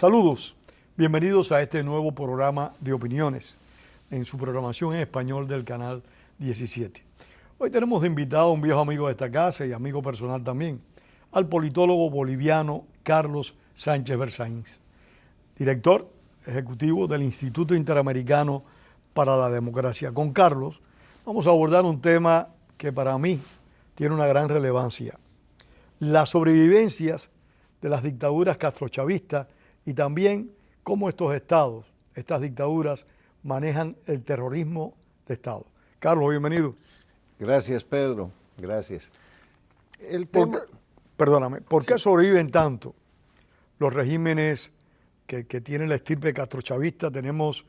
Saludos, bienvenidos a este nuevo programa de opiniones en su programación en español del canal 17. Hoy tenemos de invitado a un viejo amigo de esta casa y amigo personal también, al politólogo boliviano Carlos Sánchez Berzaíns, director ejecutivo del Instituto Interamericano para la Democracia. Con Carlos vamos a abordar un tema que para mí tiene una gran relevancia: las sobrevivencias de las dictaduras castrochavistas y también cómo estos estados, estas dictaduras, manejan el terrorismo de Estado. Carlos, bienvenido. Gracias, Pedro. Gracias. ¿Por qué sobreviven tanto los regímenes que tienen la estirpe castrochavista? Tenemos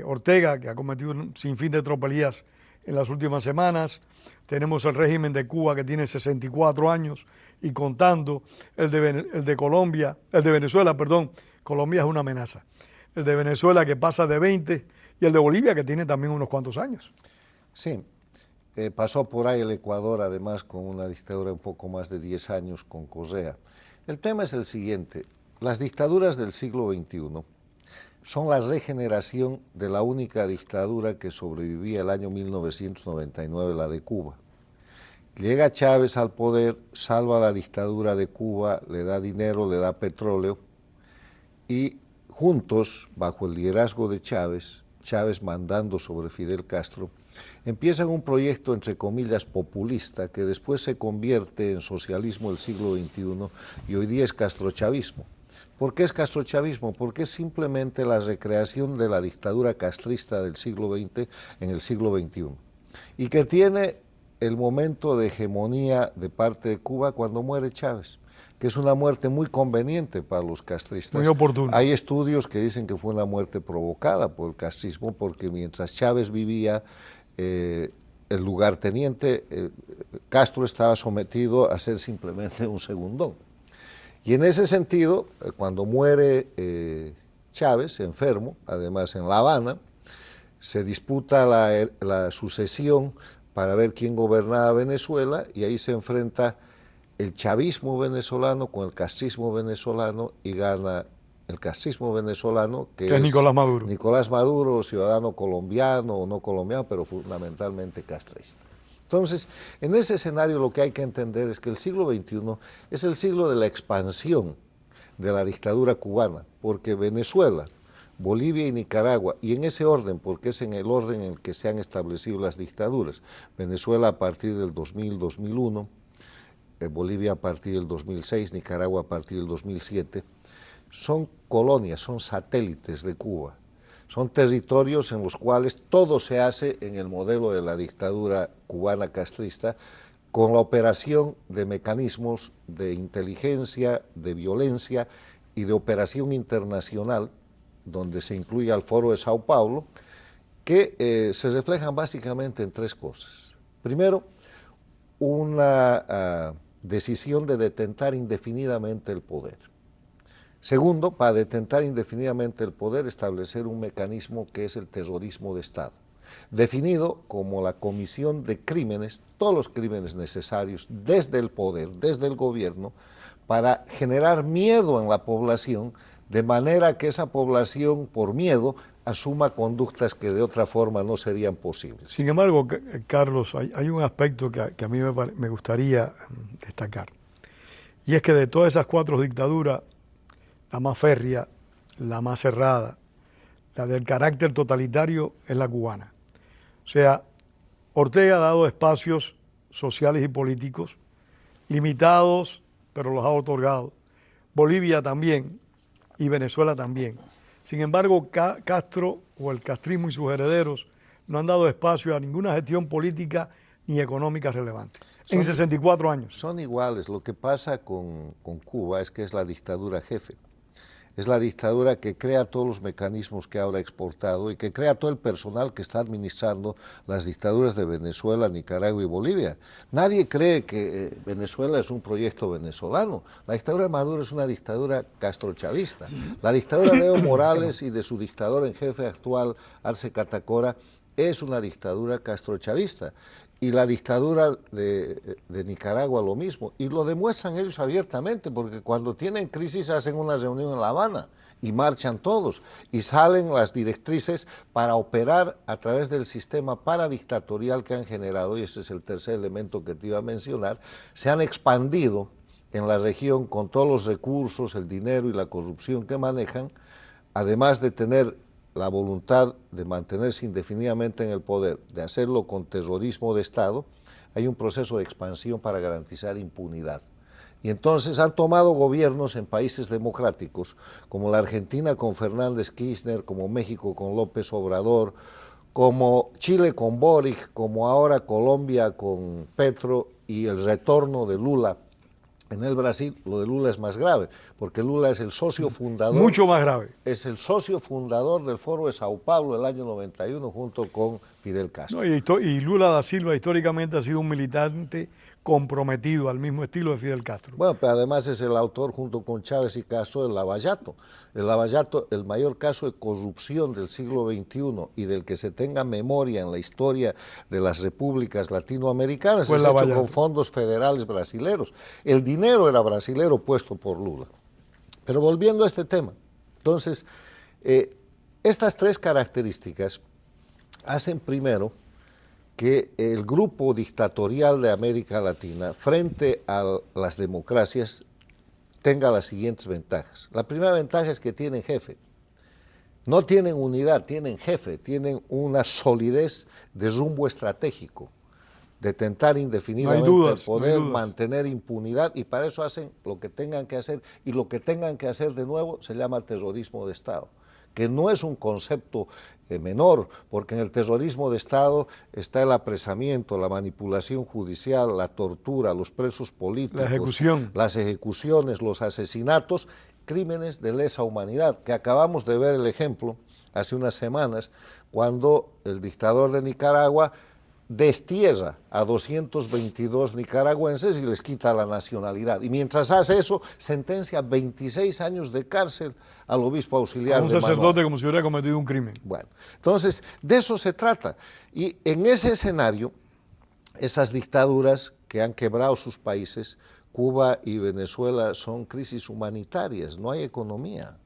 Ortega, que ha cometido un sinfín de tropelías en las últimas semanas. Tenemos el régimen de Cuba, que tiene 64 años y contando. El de Colombia, el de Venezuela, perdón. Colombia es una amenaza. El de Venezuela, que pasa de 20, y el de Bolivia, que tiene también unos cuantos años. Sí, pasó por ahí el Ecuador, además, con una dictadura un poco más de 10 años con Correa. El tema es el siguiente: las dictaduras del siglo XXI son la regeneración de la única dictadura que sobrevivía el año 1999, la de Cuba. Llega Chávez al poder, salva la dictadura de Cuba, le da dinero, le da petróleo, y juntos, bajo el liderazgo de Chávez mandando sobre Fidel Castro, empiezan un proyecto, entre comillas, populista, que después se convierte en socialismo del siglo XXI y hoy día es castrochavismo. ¿Por qué es castrochavismo? Porque es simplemente la recreación de la dictadura castrista del siglo XX en el siglo XXI, y que tiene el momento de hegemonía de parte de Cuba cuando muere Chávez, que es una muerte muy conveniente para los castristas. Muy oportuno. Hay estudios que dicen que fue una muerte provocada por el castrismo, porque mientras Chávez vivía, el lugarteniente Castro estaba sometido a ser simplemente un segundón. Y en ese sentido, cuando muere Chávez, enfermo, además en La Habana, se disputa la sucesión para ver quién gobernaba Venezuela, y ahí se enfrenta el chavismo venezolano con el castrismo venezolano, y gana el castrismo venezolano, que es Nicolás Maduro. Nicolás Maduro, ciudadano colombiano o no colombiano, pero fundamentalmente castrista. Entonces, en ese escenario lo que hay que entender es que el siglo XXI es el siglo de la expansión de la dictadura cubana, porque Venezuela, Bolivia y Nicaragua, y en ese orden, porque es en el orden en el que se han establecido las dictaduras, Venezuela a partir del 2000-2001, Bolivia a partir del 2006, Nicaragua a partir del 2007, son colonias, son satélites de Cuba, son territorios en los cuales todo se hace en el modelo de la dictadura cubana castrista, con la operación de mecanismos de inteligencia, de violencia y de operación internacional, donde se incluye al Foro de Sao Paulo, que se reflejan básicamente en tres cosas. Primero, una decisión de detentar indefinidamente el poder. Segundo, para detentar indefinidamente el poder, establecer un mecanismo que es el terrorismo de Estado, definido como la comisión de crímenes, todos los crímenes necesarios desde el poder, desde el gobierno, para generar miedo en la población, de manera que esa población, por miedo, asuma conductas que de otra forma no serían posibles. Sin embargo, Carlos, hay un aspecto que a mí me gustaría destacar, y es que de todas esas cuatro dictaduras, la más férrea, la más cerrada, la del carácter totalitario, es la cubana. O sea, Ortega ha dado espacios sociales y políticos limitados, pero los ha otorgado. Bolivia también, y Venezuela también. Sin embargo, Castro o el castrismo y sus herederos no han dado espacio a ninguna gestión política ni económica relevante en 64 años. Son iguales. Lo que pasa con Cuba es que es la dictadura jefe. Es la dictadura que crea todos los mecanismos que ahora ha exportado y que crea todo el personal que está administrando las dictaduras de Venezuela, Nicaragua y Bolivia. Nadie cree que Venezuela es un proyecto venezolano. La dictadura de Maduro es una dictadura castrochavista. La dictadura de Evo Morales y de su dictador en jefe actual, Arce Catacora, es una dictadura castrochavista. Y la dictadura de Nicaragua lo mismo, y lo demuestran ellos abiertamente, porque cuando tienen crisis hacen una reunión en La Habana y marchan todos, y salen las directrices para operar a través del sistema paradictatorial que han generado, y ese es el tercer elemento que te iba a mencionar. Se han expandido en la región con todos los recursos, el dinero y la corrupción que manejan, además de tener la voluntad de mantenerse indefinidamente en el poder, de hacerlo con terrorismo de Estado. Hay un proceso de expansión para garantizar impunidad. Y entonces han tomado gobiernos en países democráticos, como la Argentina con Fernández Kirchner, como México con López Obrador, como Chile con Boric, como ahora Colombia con Petro, y el retorno de Lula. En el Brasil, lo de Lula es más grave, porque Lula es el socio fundador. Mucho más grave. Es el socio fundador del Foro de Sao Paulo del año 91, junto con Fidel Castro. No, y Lula da Silva históricamente ha sido un militante comprometido al mismo estilo de Fidel Castro. Bueno, pero además es el autor, junto con Chávez y Castro, del Lavallato. El Lavallato, el mayor caso de corrupción del siglo XXI y del que se tenga memoria en la historia de las repúblicas latinoamericanas, Fue es hecho Lavallato. con fondos federales brasileros. El dinero era brasilero puesto por Lula. Pero volviendo a este tema, entonces, estas tres características hacen primero que el grupo dictatorial de América Latina, frente a las democracias, tenga las siguientes ventajas. La primera ventaja es que tienen jefe. No tienen unidad, tienen jefe, tienen una solidez de rumbo estratégico, de tentar indefinidamente el poder, mantener impunidad, y para eso hacen lo que tengan que hacer, y lo que tengan que hacer de nuevo se llama terrorismo de Estado, que no es un concepto menor, porque en el terrorismo de Estado está el apresamiento, la manipulación judicial, la tortura, los presos políticos, las ejecuciones, los asesinatos, crímenes de lesa humanidad, que acabamos de ver el ejemplo hace unas semanas, cuando el dictador de Nicaragua destierra a 222 nicaragüenses y les quita la nacionalidad. Y mientras hace eso, sentencia 26 años de cárcel al obispo auxiliar. A un sacerdote como si hubiera cometido un crimen. Bueno, entonces, de eso se trata. Y en ese escenario, esas dictaduras que han quebrado sus países, Cuba y Venezuela, son crisis humanitarias, no hay economía.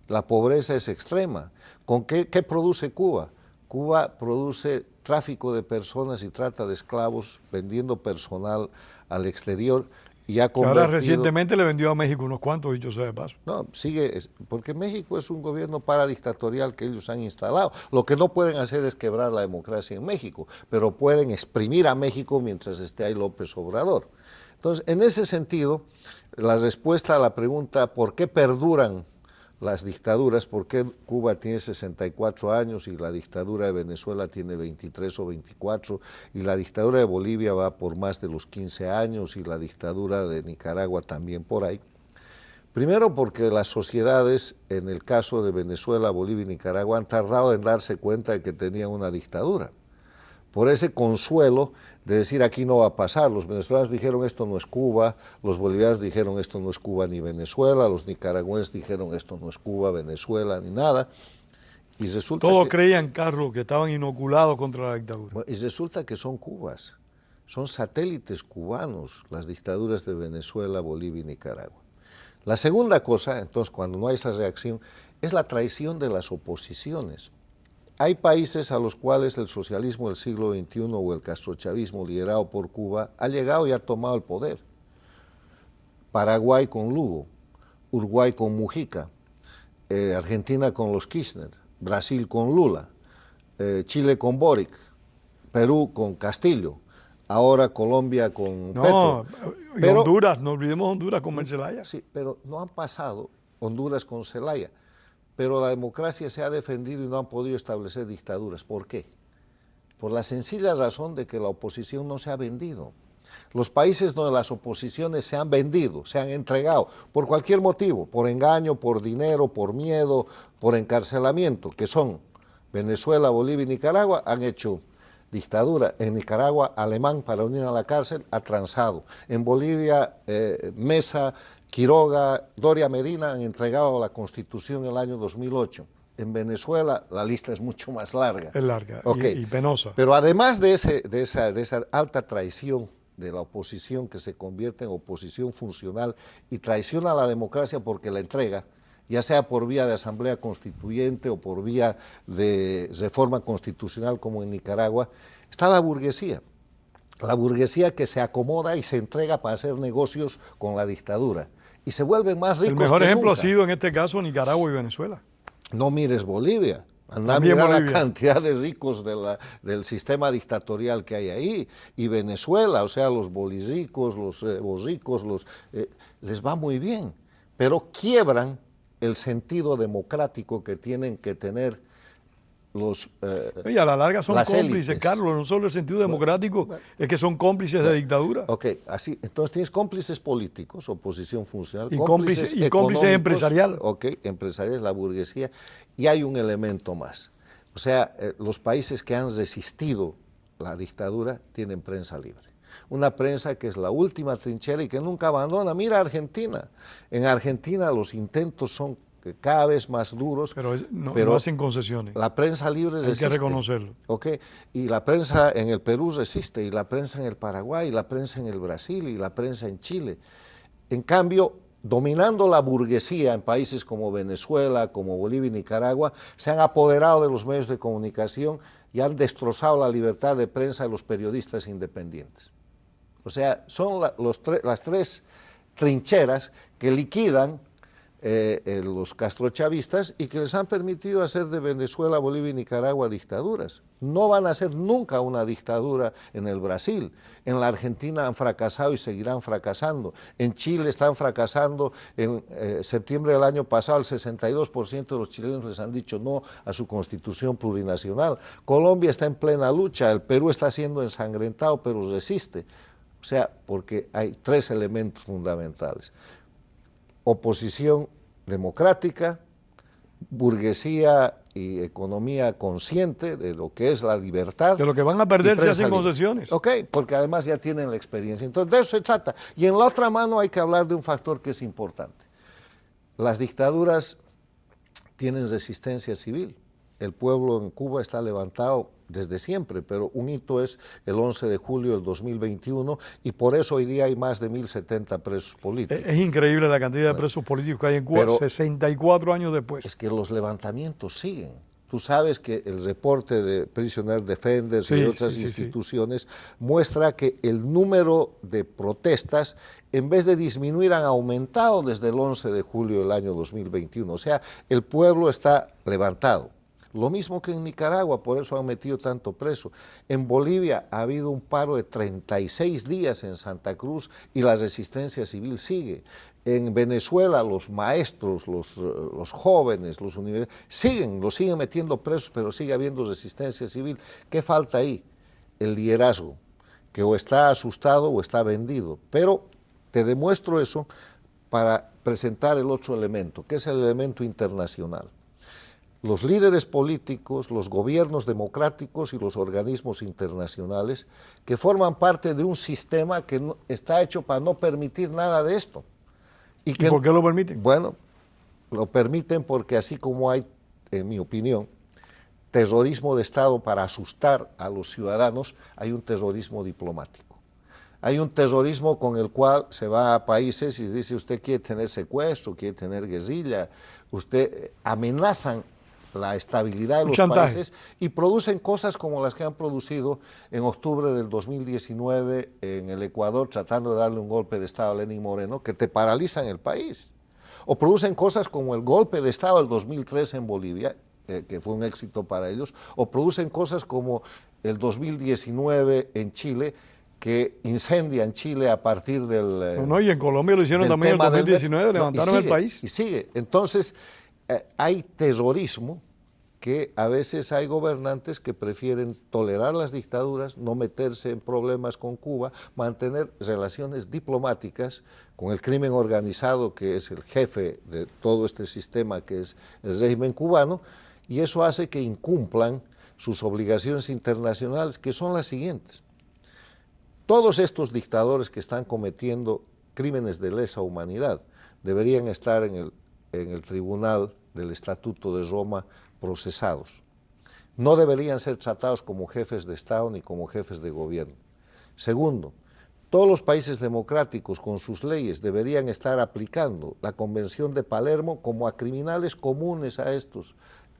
La pobreza es extrema. ¿Con qué produce Cuba? Cuba produce tráfico de personas y trata de esclavos, vendiendo personal al exterior, y ha convertido... Ahora recientemente le vendió a México unos cuantos, dicho sea de paso. No, sigue, porque México es un gobierno paradictatorial que ellos han instalado. Lo que no pueden hacer es quebrar la democracia en México, pero pueden exprimir a México mientras esté ahí López Obrador. Entonces, en ese sentido, la respuesta a la pregunta ¿por qué perduran las dictaduras? ¿Por qué Cuba tiene 64 años y la dictadura de Venezuela tiene 23 o 24 y la dictadura de Bolivia va por más de los 15 años y la dictadura de Nicaragua también por ahí? Primero porque las sociedades, en el caso de Venezuela, Bolivia y Nicaragua, han tardado en darse cuenta de que tenían una dictadura. Por ese consuelo de decir aquí no va a pasar. Los venezolanos dijeron esto no es Cuba, los bolivianos dijeron esto no es Cuba ni Venezuela, los nicaragüenses dijeron esto no es Cuba, Venezuela ni nada. Y resulta todos creían, Carlos, que estaban inoculados contra la dictadura. Y resulta que son Cubas, son satélites cubanos las dictaduras de Venezuela, Bolivia y Nicaragua. La segunda cosa, entonces, cuando no hay esa reacción, es la traición de las oposiciones. Hay países a los cuales el socialismo del siglo XXI o el castrochavismo liderado por Cuba ha llegado y ha tomado el poder. Paraguay con Lugo, Uruguay con Mujica, Argentina con los Kirchner, Brasil con Lula, Chile con Boric, Perú con Castillo, ahora Colombia con Petro. Pero Honduras, no olvidemos Honduras con Zelaya. Sí, pero no han pasado Honduras con Zelaya. Pero la democracia se ha defendido y no han podido establecer dictaduras. ¿Por qué? Por la sencilla razón de que la oposición no se ha vendido. Los países donde las oposiciones se han vendido, se han entregado, por cualquier motivo, por engaño, por dinero, por miedo, por encarcelamiento, que son Venezuela, Bolivia y Nicaragua, han hecho dictadura. En Nicaragua, Alemán, para unir a la cárcel, ha transado. En Bolivia, Mesa, Quiroga, Doria Medina han entregado la Constitución en el año 2008. En Venezuela la lista es mucho más larga. Es larga y penosa. Pero además de esa alta traición de la oposición que se convierte en oposición funcional y traiciona a la democracia porque la entrega, ya sea por vía de asamblea constituyente o por vía de reforma constitucional como en Nicaragua, está la burguesía que se acomoda y se entrega para hacer negocios con la dictadura y se vuelven más ricos que nunca. El mejor ejemplo ha sido en este caso Nicaragua y Venezuela. No mires Bolivia. Anda a mirar la cantidad de ricos del sistema dictatorial que hay ahí. Y Venezuela, o sea, los boliricos, los borricos, les va muy bien. Pero quiebran el sentido democrático que tienen que tener los y a la larga son cómplices, élites. Carlos, no solo el sentido democrático, es que son cómplices de dictadura. Ok, así, entonces tienes cómplices políticos, oposición funcional, y cómplices empresariales. Ok, empresariales, la burguesía, y hay un elemento más. O sea, los países que han resistido la dictadura tienen prensa libre. Una prensa que es la última trinchera y que nunca abandona. Mira Argentina. En Argentina los intentos son cada vez más duros, pero no hacen concesiones. La prensa libre resiste. Hay que reconocerlo. Okay. Y la prensa en el Perú resiste, y la prensa en el Paraguay, y la prensa en el Brasil, y la prensa en Chile. En cambio, dominando la burguesía en países como Venezuela, como Bolivia y Nicaragua, se han apoderado de los medios de comunicación y han destrozado la libertad de prensa de los periodistas independientes. O sea, son las tres trincheras que liquidan los castrochavistas y que les han permitido hacer de Venezuela, Bolivia y Nicaragua dictaduras. No van a hacer nunca una dictadura en el Brasil. En la Argentina han fracasado y seguirán fracasando. En Chile están fracasando. En septiembre del año pasado el 62% de los chilenos les han dicho no a su constitución plurinacional. Colombia está en plena lucha. El Perú está siendo ensangrentado, pero resiste. O sea, porque hay tres elementos fundamentales: oposición democrática, burguesía y economía consciente de lo que es la libertad. De lo que van a perder si hacen concesiones. Ok, porque además ya tienen la experiencia. Entonces de eso se trata. Y en la otra mano hay que hablar de un factor que es importante. Las dictaduras tienen resistencia civil. El pueblo en Cuba está levantado desde siempre, pero un hito es el 11 de julio del 2021 y por eso hoy día hay más de 1.070 presos políticos. Es increíble la cantidad de presos políticos que hay en Cuba, pero 64 años después. Es que los levantamientos siguen. Tú sabes que el reporte de Prisoner Defenders y otras instituciones muestra que el número de protestas, en vez de disminuir, han aumentado desde el 11 de julio del año 2021. O sea, el pueblo está levantado. Lo mismo que en Nicaragua, por eso han metido tanto preso. En Bolivia ha habido un paro de 36 días en Santa Cruz y la resistencia civil sigue. En Venezuela los maestros, los jóvenes, los universitarios, los siguen metiendo presos, pero sigue habiendo resistencia civil. ¿Qué falta ahí? El liderazgo, que o está asustado o está vendido. Pero te demuestro eso para presentar el otro elemento, que es el elemento internacional. Los líderes políticos, los gobiernos democráticos y los organismos internacionales que forman parte de un sistema que está hecho para no permitir nada de esto. ¿Y por qué lo permiten? Bueno, lo permiten porque así como hay, en mi opinión, terrorismo de Estado para asustar a los ciudadanos, hay un terrorismo diplomático. Hay un terrorismo con el cual se va a países y dice: usted quiere tener secuestro, quiere tener guerrilla, usted amenazan la estabilidad de los países y producen cosas como las que han producido en octubre del 2019 en el Ecuador, tratando de darle un golpe de Estado a Lenín Moreno, que te paralizan el país. O producen cosas como el golpe de Estado del 2003 en Bolivia, que fue un éxito para ellos, o producen cosas como el 2019 en Chile, que incendian Chile a partir del... y en Colombia lo hicieron también en el 2019, levantaron el país. Y sigue. Entonces, hay terrorismo que a veces hay gobernantes que prefieren tolerar las dictaduras, no meterse en problemas con Cuba, mantener relaciones diplomáticas con el crimen organizado, que es el jefe de todo este sistema que es el régimen cubano, y eso hace que incumplan sus obligaciones internacionales, que son las siguientes. Todos estos dictadores que están cometiendo crímenes de lesa humanidad deberían estar en el tribunal del Estatuto de Roma procesados. No deberían ser tratados como jefes de Estado ni como jefes de gobierno. Segundo, Todos los países democráticos con sus leyes deberían estar aplicando la Convención de Palermo como a criminales comunes a estos.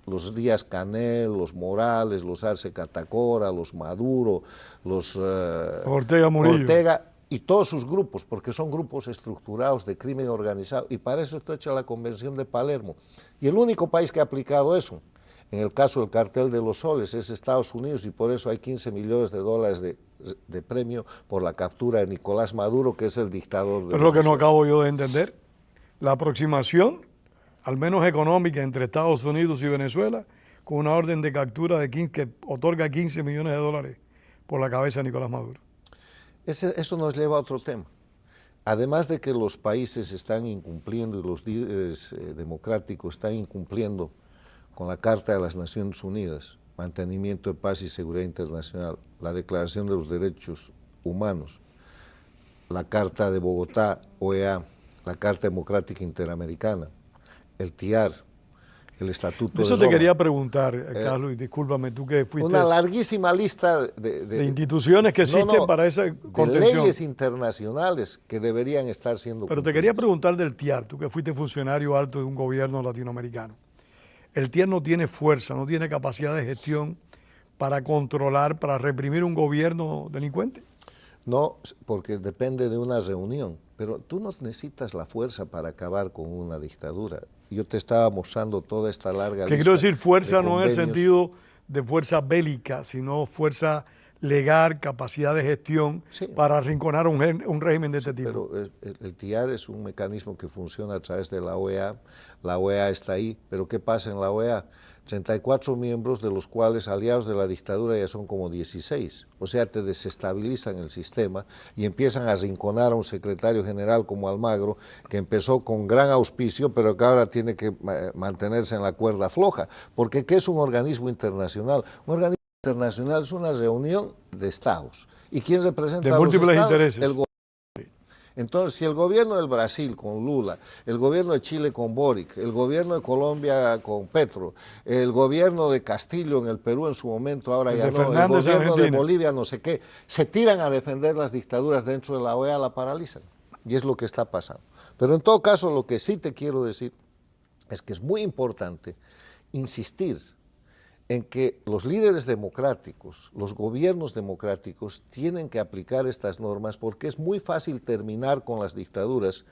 Los Díaz-Canel, los Morales, los Arce Catacora, los Maduro, los Ortega Murillo. Ortega y todos sus grupos, porque son grupos estructurados de crimen organizado, y para eso está hecha la Convención de Palermo. Y el único país que ha aplicado eso, en el caso del cartel de los soles, es Estados Unidos, y por eso hay 15 millones de dólares de premio por la captura de Nicolás Maduro, que es el dictador de Pero es lo que no Venezuela. acabo yo de entender. La aproximación, al menos económica, entre Estados Unidos y Venezuela, con una orden de captura de que otorga 15 millones de dólares por la cabeza de Nicolás Maduro. Eso nos lleva a otro tema. Además de que los países están incumpliendo y los líderes democráticos están incumpliendo con la Carta de las Naciones Unidas, mantenimiento de paz y seguridad internacional, la Declaración de los Derechos Humanos, la Carta de Bogotá, OEA, la Carta Democrática Interamericana, el TIAR, el Estatuto Eso de te Roma. quería preguntar, Carlos, y discúlpame, tú que fuiste Una larguísima lista de instituciones que existen para esa de contención. leyes internacionales que deberían estar siendo Pero te quería preguntar del TIAR, tú que fuiste funcionario alto de un gobierno latinoamericano. El TIAR no tiene fuerza, no tiene capacidad de gestión para controlar, para reprimir un gobierno delincuente. No, porque depende de una reunión, pero tú no necesitas la fuerza para acabar con una dictadura. Yo te estaba mostrando toda esta larga lista. Que quiero decir fuerza de no en el convenios. sentido de fuerza bélica, sino fuerza legal, capacidad de gestión Sí. para arrinconar un régimen de este tipo. Pero el TIAR es un mecanismo que funciona a través de la OEA. La OEA está ahí, pero ¿qué pasa en la OEA? 34 miembros, de los cuales aliados de la dictadura ya son como 16. O sea, te desestabilizan el sistema y empiezan a arrinconar a un secretario general como Almagro, que empezó con gran auspicio, pero que ahora tiene que mantenerse en la cuerda floja. Porque ¿qué es un organismo internacional? Un organismo internacional es una reunión de estados. ¿Y quién representa De a los múltiples estados? intereses. El gobierno. Entonces, si el gobierno del Brasil con Lula, el gobierno de Chile con Boric, el gobierno de Colombia con Petro, el gobierno de Castillo en el Perú en su momento, ahora El ya de no, el Fernández en gobierno de Argentina. Bolivia, no sé qué, se tiran a defender las dictaduras dentro de la OEA, la paralizan. Y es lo que está pasando. Pero en todo caso, lo que sí te quiero decir es que es muy importante insistir en que los líderes democráticos, los gobiernos democráticos tienen que aplicar estas normas, porque es muy fácil terminar con las dictaduras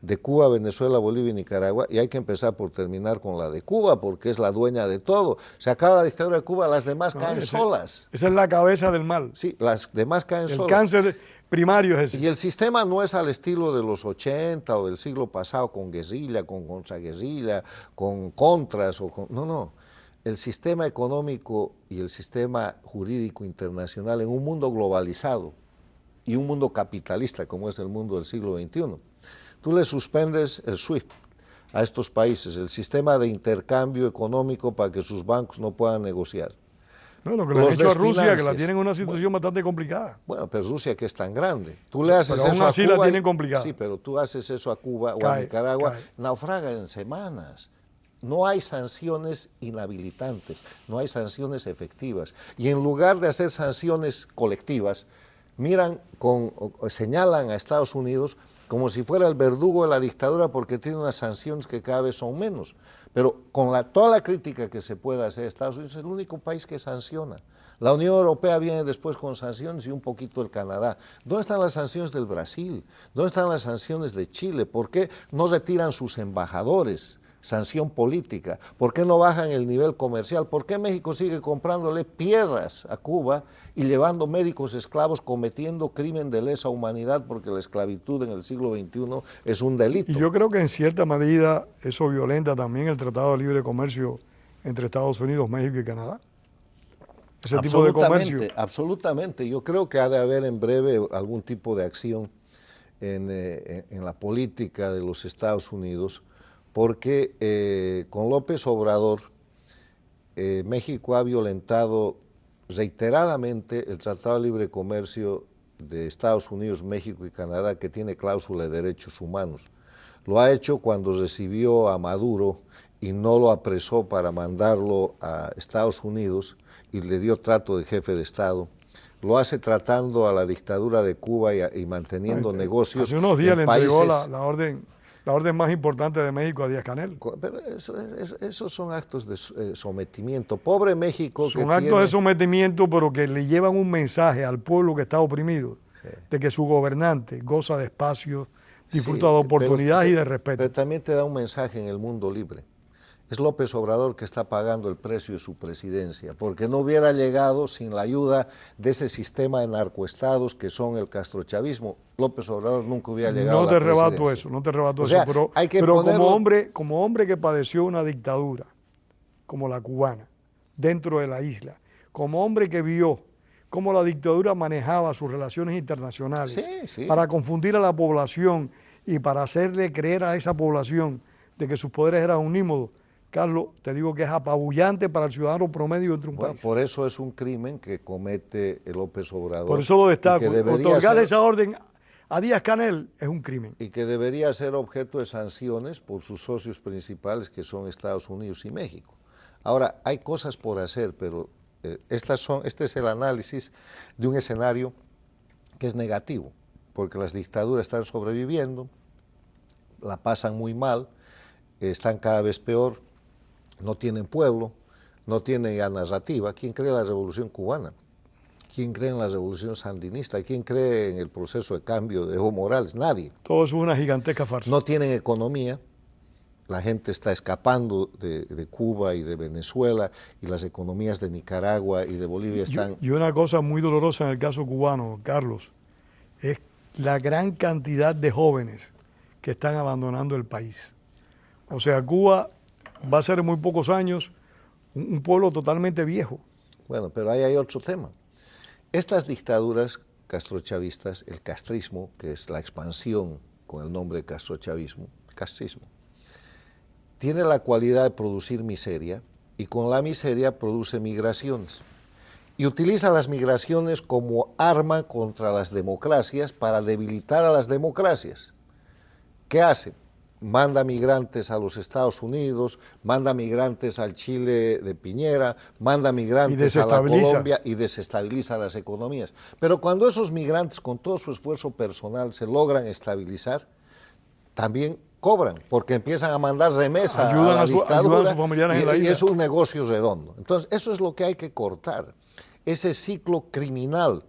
de Cuba, Venezuela, Bolivia y Nicaragua, y hay que empezar por terminar con la de Cuba, porque es la dueña de todo. Se acaba la dictadura de Cuba, las demás caen solas. Esa es la cabeza del mal. Sí, las demás caen El solas. cáncer primario es ese. Y el sistema no es al estilo de los 80 o del siglo pasado, con guerrilla, con contraguerrilla, con contras, no, no. El sistema económico y el sistema jurídico internacional en un mundo globalizado y un mundo capitalista como es el mundo del siglo XXI, tú le suspendes el SWIFT a estos países, el sistema de intercambio económico para que sus bancos no puedan negociar. No, lo que le han Los hecho a Rusia, que la desfinances. tienen en una situación bastante complicada. Bueno, pero Rusia que es tan grande. Tú le haces Pero aún eso a así Cuba. la tienen complicada. Sí, pero tú haces eso a Cuba o a Cae, Nicaragua, cae. naufraga en semanas. No hay sanciones inhabilitantes, no hay sanciones efectivas. Y en lugar de hacer sanciones colectivas, señalan a Estados Unidos como si fuera el verdugo de la dictadura porque tiene unas sanciones que cada vez son menos. Pero con toda la crítica que se pueda hacer, Estados Unidos es el único país que sanciona. La Unión Europea viene después con sanciones y un poquito el Canadá. ¿Dónde están las sanciones del Brasil? ¿Dónde están las sanciones de Chile? ¿Por qué no retiran sus embajadores? Sanción política. ¿Por qué no bajan el nivel comercial? ¿Por qué México sigue comprándole piedras a Cuba y llevando médicos esclavos cometiendo crimen de lesa humanidad? Porque la esclavitud en el siglo XXI es un delito. Y yo creo que en cierta medida eso violenta también el Tratado de Libre Comercio entre Estados Unidos, México y Canadá. Ese tipo de comercio. Absolutamente. Yo creo que ha de haber en breve algún tipo de acción en la política de los Estados Unidos, porque con López Obrador México ha violentado reiteradamente el Tratado de Libre Comercio de Estados Unidos, México y Canadá, que tiene cláusula de derechos humanos. Lo ha hecho cuando recibió a Maduro y no lo apresó para mandarlo a Estados Unidos y le dio trato de jefe de Estado. lo hace tratando a la dictadura de Cuba y manteniendo negocios. Hace unos días en le países, entregó la orden más importante de México a Díaz-Canel. Pero esos son actos de sometimiento. Pobre México. Son actos de sometimiento, pero que le llevan un mensaje al pueblo que está oprimido, sí, de que su gobernante goza de espacios, disfruta de oportunidades y de respeto. Pero también te da un mensaje en el mundo libre. Es López Obrador que está pagando el precio de su presidencia, porque no hubiera llegado sin la ayuda de ese sistema de narcoestados que son el castrochavismo. López Obrador nunca hubiera llegado a la presidencia. No te rebato eso, pero como hombre que padeció una dictadura como la cubana dentro de la isla, como hombre que vio cómo la dictadura manejaba sus relaciones internacionales para confundir a la población y para hacerle creer a esa población de que sus poderes eran unímodos, Carlos, te digo que es apabullante para el ciudadano promedio entre un país. Por eso es un crimen que comete el López Obrador. Por eso lo destaco. Otorgarle esa orden a Díaz-Canel es un crimen. Y que debería ser objeto de sanciones por sus socios principales, que son Estados Unidos y México. Ahora, hay cosas por hacer, pero este es el análisis de un escenario que es negativo, porque las dictaduras están sobreviviendo, la pasan muy mal, están cada vez peor, no tienen pueblo, no tienen ya narrativa. ¿Quién cree en la revolución cubana? ¿Quién cree en la revolución sandinista? ¿Quién cree en el proceso de cambio de Evo Morales? Nadie. Todo es una gigantesca farsa. No tienen economía, la gente está escapando de Cuba y de Venezuela, y las economías de Nicaragua y de Bolivia están... Y una cosa muy dolorosa en el caso cubano, Carlos, es la gran cantidad de jóvenes que están abandonando el país. O sea, Cuba va a ser en muy pocos años un pueblo totalmente viejo. Bueno, pero ahí hay otro tema. Estas dictaduras castrochavistas, el castrismo, que es la expansión con el nombre de castrismo, tiene la cualidad de producir miseria, y con la miseria produce migraciones. Y utiliza las migraciones como arma contra las democracias para debilitar a las democracias. ¿Qué hace? Manda migrantes a los Estados Unidos, manda migrantes al Chile de Piñera, manda migrantes a la Colombia y desestabiliza las economías. Pero cuando esos migrantes, con todo su esfuerzo personal, se logran estabilizar, también cobran, porque empiezan a mandar remesa a la dictadura, y es un negocio redondo. Entonces, eso es lo que hay que cortar. Ese ciclo criminal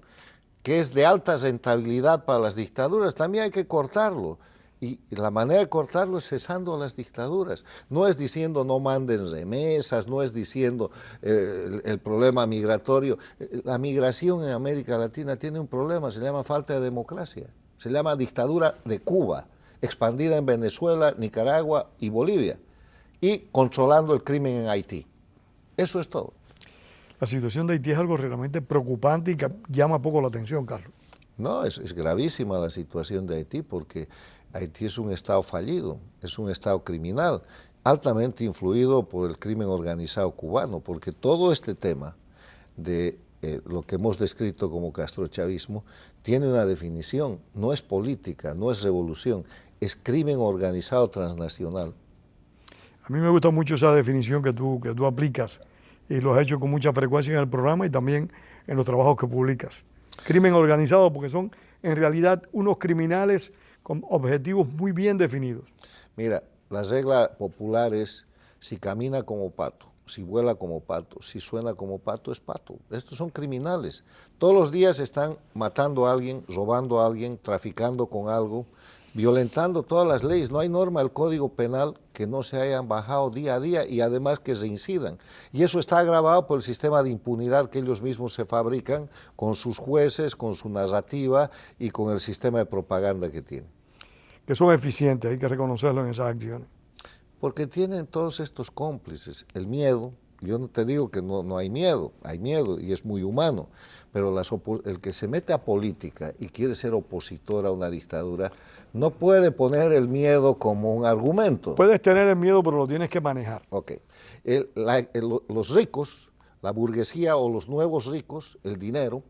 que es de alta rentabilidad para las dictaduras, también hay que cortarlo. Y la manera de cortarlo es cesando las dictaduras. No es diciendo no manden remesas, no es diciendo el problema migratorio. La migración en América Latina tiene un problema, se llama falta de democracia. Se llama dictadura de Cuba, expandida en Venezuela, Nicaragua y Bolivia, y controlando el crimen en Haití. Eso es todo. La situación de Haití es algo realmente preocupante y que llama poco la atención, Carlos. No, es gravísima la situación de Haití, porque Haití es un estado fallido, es un estado criminal, altamente influido por el crimen organizado cubano, porque todo este tema de lo que hemos descrito como castrochavismo tiene una definición, no es política, no es revolución, es crimen organizado transnacional. A mí me gusta mucho esa definición que tú aplicas, y lo has hecho con mucha frecuencia en el programa y también en los trabajos que publicas. Crimen organizado, porque son en realidad unos criminales con objetivos muy bien definidos. Mira, la regla popular es: si camina como pato, si vuela como pato, si suena como pato, es pato. Estos son criminales. Todos los días están matando a alguien, robando a alguien, traficando con algo, violentando todas las leyes. No hay norma del Código Penal que no se hayan bajado día a día, y además que reincidan. Y eso está agravado por el sistema de impunidad que ellos mismos se fabrican con sus jueces, con su narrativa y con el sistema de propaganda que tienen. Que son eficientes, hay que reconocerlo en esas acciones. Porque tienen todos estos cómplices. El miedo, yo no te digo que no hay miedo y es muy humano, pero el que se mete a política y quiere ser opositor a una dictadura no puede poner el miedo como un argumento. Puedes tener el miedo, pero lo tienes que manejar. Ok. Los ricos, la burguesía o los nuevos ricos, el dinero,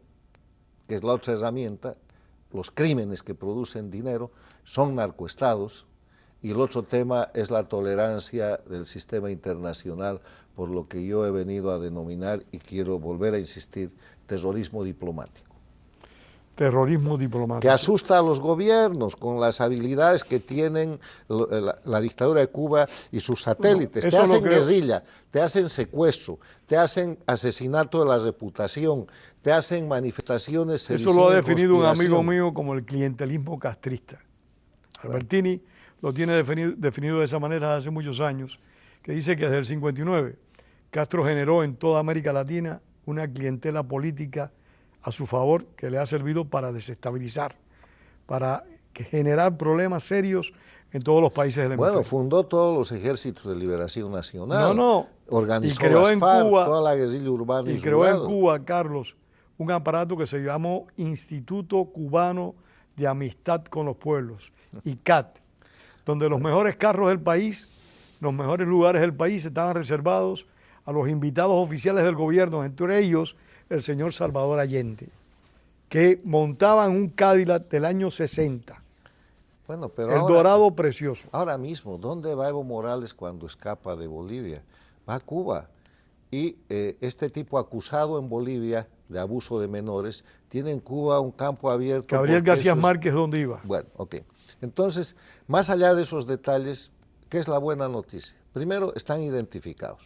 que es la otra herramienta, los crímenes que producen dinero, son narcoestados, y el otro tema es la tolerancia del sistema internacional, por lo que yo he venido a denominar, y quiero volver a insistir, terrorismo diplomático. Terrorismo diplomático. Que asusta a los gobiernos con las habilidades que tienen la dictadura de Cuba y sus satélites. Bueno, te hacen guerrilla, te hacen secuestro, te hacen asesinato de la reputación, te hacen manifestaciones. Eso lo ha definido un amigo mío como el clientelismo castrista. Albertini lo tiene definido de esa manera hace muchos años, que dice que desde el 59 Castro generó en toda América Latina una clientela política a su favor que le ha servido para desestabilizar, para generar problemas serios en todos los países del hemisferio. Bueno, fundó todos los ejércitos de liberación nacional. Organizó y creó las en FARC, Cuba, toda la guerrilla urbana y creó rural. en Cuba, Carlos, un aparato que se llamó Instituto Cubano de Amistad con los Pueblos, ICAT, donde los mejores carros del país, los mejores lugares del país estaban reservados a los invitados oficiales del gobierno, entre ellos el señor Salvador Allende, que montaban un Cadillac del año 60. Bueno, pero el dorado precioso. Ahora mismo, ¿dónde va Evo Morales cuando escapa de Bolivia? Va a Cuba. Y este tipo acusado en Bolivia de abuso de menores, tiene en Cuba un campo abierto. Gabriel García Márquez, ¿dónde iba? Bueno, ok. Entonces, más allá de esos detalles, ¿qué es la buena noticia? Primero, están identificados.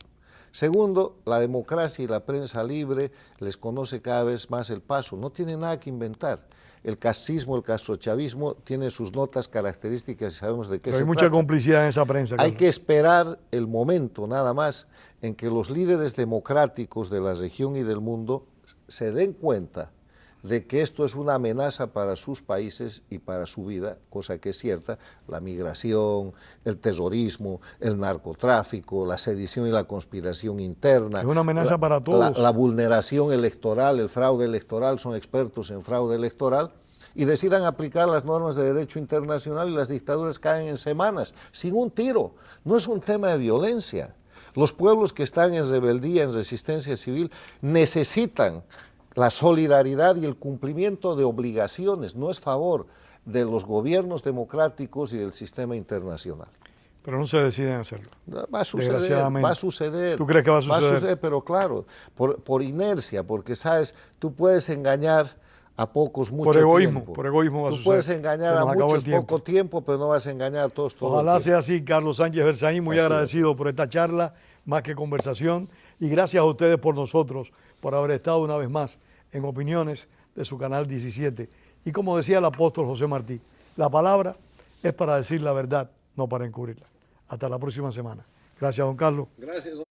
Segundo, la democracia y la prensa libre les conoce cada vez más el paso. No tienen nada que inventar. El castrismo, el castrochavismo tiene sus notas características y sabemos de qué se trata. Hay mucha complicidad en esa prensa. Hay que esperar el momento, nada más, en que los líderes democráticos de la región y del mundo se den cuenta de que esto es una amenaza para sus países y para su vida, cosa que es cierta, la migración, el terrorismo, el narcotráfico, la sedición y la conspiración interna. Es una amenaza para todos. La vulneración electoral, el fraude electoral, son expertos en fraude electoral, y decidan aplicar las normas de derecho internacional y las dictaduras caen en semanas, sin un tiro. No es un tema de violencia. Los pueblos que están en rebeldía, en resistencia civil, necesitan la solidaridad y el cumplimiento de obligaciones, no es favor de los gobiernos democráticos y del sistema internacional. Pero no se deciden hacerlo. Va a suceder, va a suceder. ¿Tú crees que va a suceder? Va a suceder, pero claro, por inercia, porque sabes, tú puedes engañar a pocos mucho tiempo. Por egoísmo va a Tú suceder. puedes engañar a muchos poco tiempo, pero no vas a engañar a todos todo Ojalá el tiempo. sea así, Carlos Sánchez Berzaín, muy agradecido por esta charla, más que conversación, y gracias a ustedes por nosotros, por haber estado una vez más en Opiniones de su canal 17. Y como decía el apóstol José Martí, la palabra es para decir la verdad, no para encubrirla. Hasta la próxima semana. Gracias, don Carlos. Gracias, don